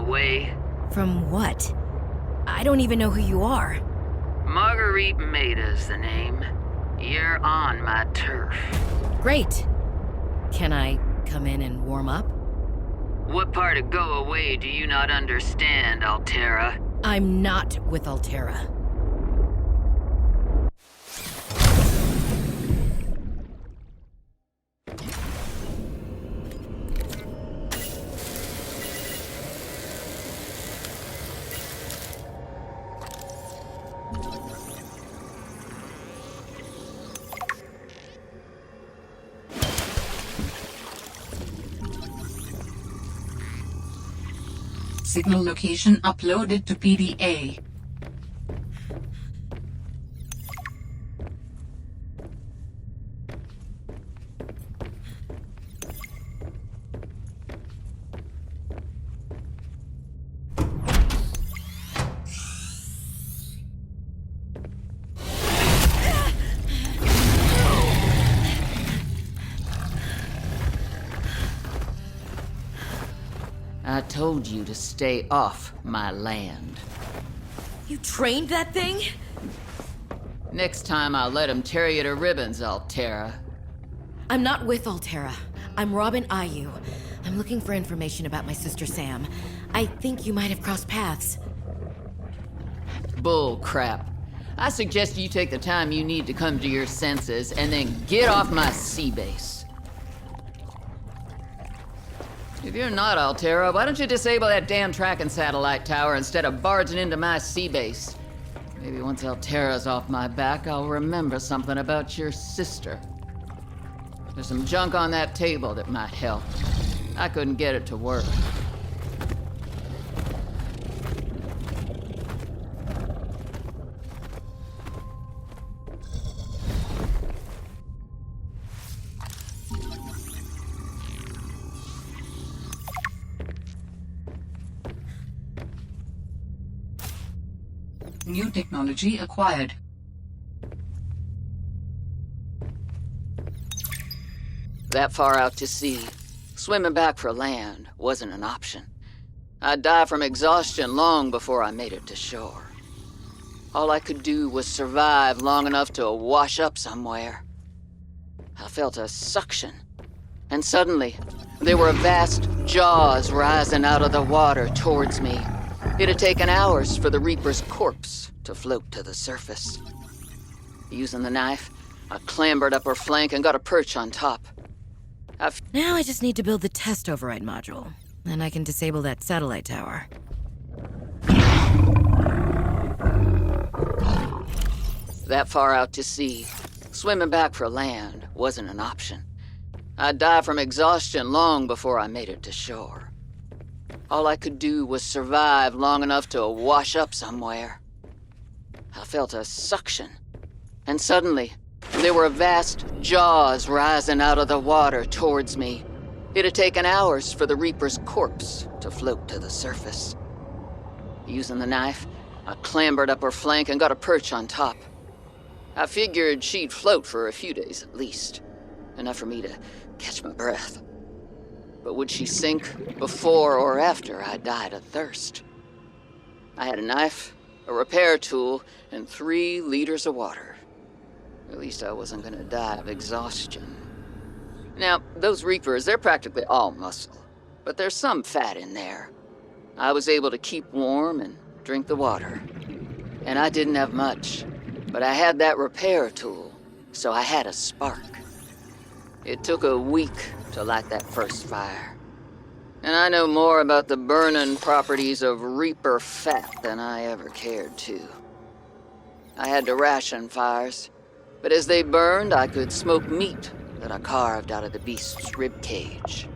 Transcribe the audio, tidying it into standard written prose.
away. From what? I don't even know who you are. Marguerite Maida's the name. You're on my turf. Great. Can I come in and warm up? What part of go away do you not understand, Altera? I'm not with Altera. Signal location uploaded to PDA. I told you to stay off my land. You trained that thing? Next time I'll let him tear you to ribbons, Altera. I'm not with Altera. I'm Robin Ayu. I'm looking for information about my sister Sam. I think you might have crossed paths. Bull crap. I suggest you take the time you need to come to your senses and then get off my sea base. If you're not Altera, why don't you disable that damn tracking satellite tower instead of barging into my sea base? Maybe once Altera's off my back, I'll remember something about your sister. There's some junk on that table that might help. I couldn't get it to work. New technology acquired. That far out to sea, swimming back for land wasn't an option. I'd die from exhaustion long before I made it to shore. All I could do was survive long enough to wash up somewhere. I felt a suction, and suddenly, there were vast jaws rising out of the water towards me. It had taken hours for the Reaper's corpse to float to the surface. Using the knife, I clambered up her flank and got a perch on top. Now I just need to build the test override module. Then I can disable that satellite tower. That far out to sea, swimming back for land wasn't an option. I'd die from exhaustion long before I made it to shore. All I could do was survive long enough to wash up somewhere. I felt a suction, and suddenly, there were vast jaws rising out of the water towards me. It had taken hours for the Reaper's corpse to float to the surface. Using the knife, I clambered up her flank and got a perch on top. I figured she'd float for a few days at least, enough for me to catch my breath. But would she sink before or after I died of thirst? I had a knife, a repair tool, and 3 liters of water. At least I wasn't gonna die of exhaustion. Now, those Reapers, they're practically all muscle, but there's some fat in there. I was able to keep warm and drink the water. And I didn't have much, but I had that repair tool, so I had a spark. It took a week to light that first fire. And I know more about the burning properties of Reaper fat than I ever cared to. I had to ration fires, but as they burned, I could smoke meat that I carved out of the beast's rib cage.